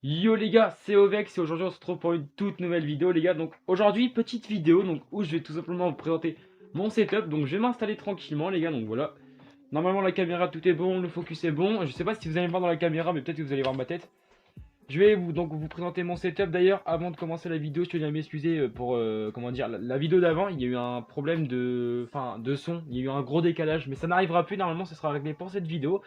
Yo les gars, c'est Ovex et aujourd'hui on se retrouve pour une toute nouvelle vidéo les gars. Donc aujourd'hui petite vidéo donc où je vais tout simplement vous présenter mon setup. Donc je vais m'installer tranquillement les gars, donc voilà. Normalement la caméra tout est bon, le focus est bon. Je sais pas si vous allez me voir dans la caméra mais peut-être que vous allez voir ma tête. Je vais vous présenter mon setup d'ailleurs. Avant de commencer la vidéo, je tenais à m'excuser pour comment dire la vidéo d'avant. Il y a eu un problème de son, il y a eu un gros décalage mais ça n'arrivera plus, normalement ce sera réglé pour cette vidéo.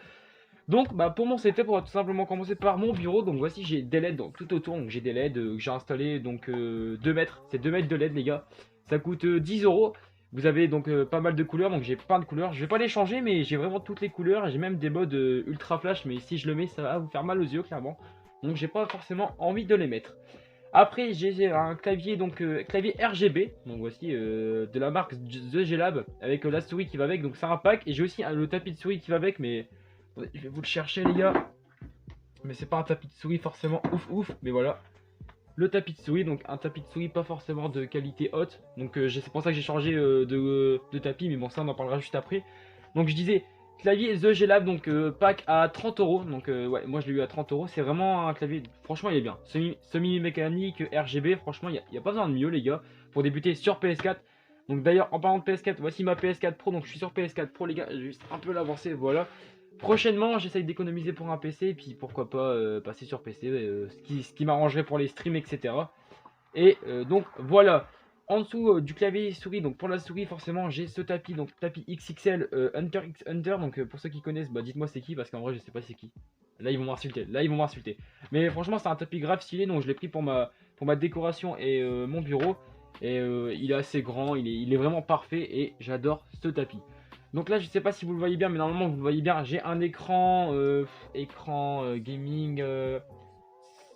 Donc pour mon setup, on va tout simplement commencer par mon bureau. Donc voici, j'ai des LED donc, tout autour. Donc j'ai des LED que j'ai installé donc 2 mètres. C'est 2 mètres de LED les gars. Ça coûte 10 euros. Vous avez donc pas mal de couleurs. Donc j'ai plein de couleurs. Je vais pas les changer mais j'ai vraiment toutes les couleurs. J'ai même des modes ultra flash. Mais si je le mets ça va vous faire mal aux yeux clairement. Donc j'ai pas forcément envie de les mettre. Après j'ai un clavier donc clavier RGB. Donc voici de la marque The G-Lab avec la souris qui va avec. Donc c'est un pack. Et j'ai aussi le tapis de souris qui va avec mais... Je vais vous le chercher les gars. Mais c'est pas un tapis de souris forcément ouf ouf. Mais voilà. Le tapis de souris. Donc un tapis de souris pas forcément de qualité haute. Donc c'est pour ça que j'ai changé de tapis. Mais bon ça on en parlera juste après. Donc je disais clavier The G-Lab. Donc pack à 30 euros. Donc ouais moi je l'ai eu à 30 euros. C'est vraiment un clavier. Franchement il est bien. Semi-mécanique RGB. Franchement il n'y a pas besoin de mieux les gars. Pour débuter sur PS4. Donc d'ailleurs en parlant de PS4. Voici ma PS4 Pro. Donc je suis sur PS4 Pro les gars. J'ai juste un peu l'avancée. Voilà. Prochainement, j'essaye d'économiser pour un PC et puis pourquoi pas passer sur PC, ce qui m'arrangerait pour les streams, etc. Et donc voilà, en dessous du clavier souris, donc pour la souris forcément j'ai ce tapis, donc tapis XXL Hunter X Hunter, donc pour ceux qui connaissent, bah dites-moi c'est qui parce qu'en vrai je sais pas c'est qui. Là ils vont m'insulter, là ils vont m'insulter. Mais franchement c'est un tapis grave stylé, donc je l'ai pris pour ma décoration et mon bureau. Et il est assez grand, il est vraiment parfait et j'adore ce tapis. Donc là je sais pas si vous le voyez bien mais normalement vous le voyez bien, j'ai un écran gaming,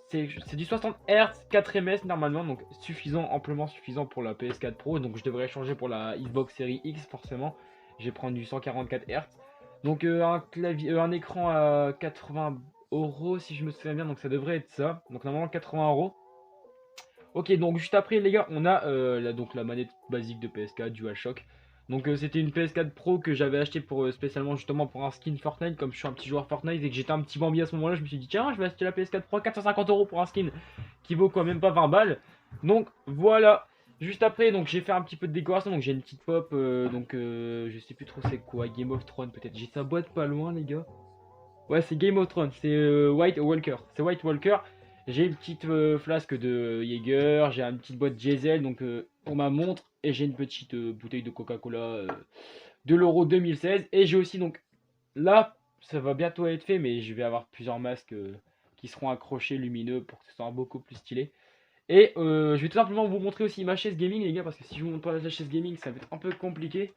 c'est du 60 Hz 4 ms normalement, donc suffisant, amplement suffisant pour la PS4 Pro. Donc je devrais changer pour la Xbox Series X forcément. Je vais prendre du 144 Hz. Donc un clavier, un écran à 80 euros si je me souviens bien, donc ça devrait être ça. Donc normalement 80 euros. Ok, donc juste après les gars, on a donc la manette basique de PS4 DualShock. Donc c'était une PS4 Pro que j'avais acheté pour spécialement justement pour un skin Fortnite. Comme je suis un petit joueur Fortnite et que j'étais un petit Bambi à ce moment là, je me suis dit tiens je vais acheter la PS4 Pro 450 euros pour un skin qui vaut quoi même pas 20 balles. Donc voilà. Juste après donc j'ai fait un petit peu de décoration, donc j'ai une petite pop donc je sais plus trop c'est quoi, Game of Thrones peut-être. J'ai sa boîte pas loin les gars. Ouais, c'est Game of Thrones, c'est White Walker. C'est White Walker. J'ai une petite flasque de Jaeger, j'ai une petite boîte diesel donc pour ma montre et j'ai une petite bouteille de Coca-Cola de l'Euro 2016 et j'ai aussi donc là ça va bientôt être fait mais je vais avoir plusieurs masques qui seront accrochés lumineux pour que ce soit beaucoup plus stylé. Et je vais tout simplement vous montrer aussi ma chaise gaming les gars parce que si je vous montre pas la chaise gaming ça va être un peu compliqué.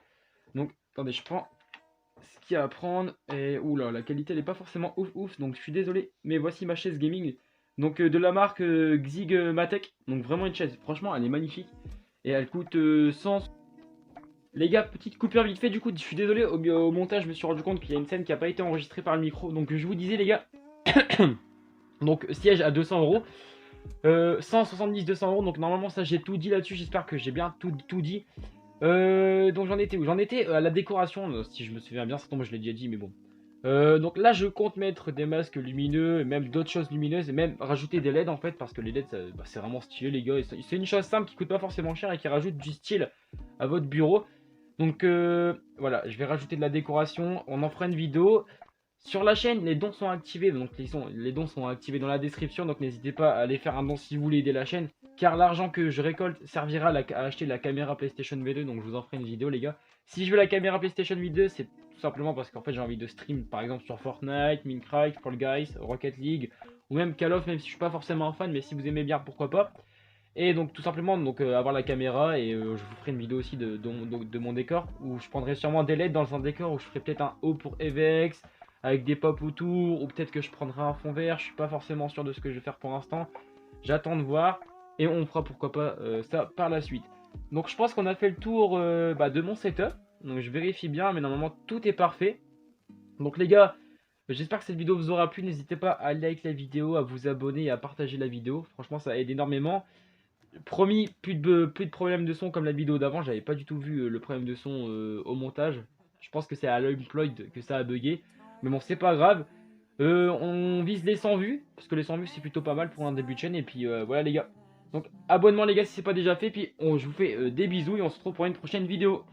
Donc attendez, je prends ce qu'il y a à prendre. Et oula, la qualité elle est pas forcément ouf ouf, donc je suis désolé. Mais voici ma chaise gaming. Donc de la marque Xig Matek. Donc vraiment une chaise, franchement elle est magnifique. Et elle coûte 100. Les gars, petite coupure vite fait, du coup je suis désolé, au montage je me suis rendu compte qu'il y a une scène qui n'a pas été enregistrée par le micro. Donc je vous disais les gars, donc siège à 200 euros. 170-200 euros, donc normalement ça j'ai tout dit là-dessus, j'espère que j'ai bien tout dit. Donc j'en étais où? J'en étais à la décoration, si je me souviens bien, ça tombe, je l'ai déjà dit, mais bon. Donc là, je compte mettre des masques lumineux, et même d'autres choses lumineuses, et même rajouter des LED en fait, parce que les LED, c'est vraiment stylé, les gars. Et c'est une chose simple qui coûte pas forcément cher et qui rajoute du style à votre bureau. Donc voilà, je vais rajouter de la décoration, on en fera une vidéo. Sur la chaîne, les dons sont activés, donc les dons sont activés dans la description, donc n'hésitez pas à aller faire un don si vous voulez aider la chaîne. Car l'argent que je récolte servira à acheter la caméra PlayStation V2, donc je vous en ferai une vidéo les gars. Si je veux la caméra PlayStation V2, c'est tout simplement parce qu'en fait j'ai envie de stream par exemple sur Fortnite, Minecraft, Fall Guys, Rocket League, ou même Call of, même si je suis pas forcément un fan, mais si vous aimez bien pourquoi pas. Et donc tout simplement donc avoir la caméra et je vous ferai une vidéo aussi de mon décor où je prendrai sûrement des LED dans un décor où je ferai peut-être un haut pour EVX avec des pop autour ou peut-être que je prendrai un fond vert, je suis pas forcément sûr de ce que je vais faire pour l'instant. J'attends de voir et on fera pourquoi pas ça par la suite. Donc je pense qu'on a fait le tour de mon setup. Donc je vérifie bien mais normalement tout est parfait. Donc les gars, j'espère que cette vidéo vous aura plu, n'hésitez pas à like la vidéo, à vous abonner et à partager la vidéo. Franchement ça aide énormément. Promis, plus de problème de son comme la vidéo d'avant. J'avais pas du tout vu le problème de son au montage. Je pense que c'est à l'Unplugged que ça a bugué. Mais bon, c'est pas grave. On vise les 100 vues, parce que les 100 vues c'est plutôt pas mal pour un début de chaîne. Et puis voilà les gars. Donc abonnement les gars si c'est pas déjà fait. Puis je vous fais des bisous et on se retrouve pour une prochaine vidéo.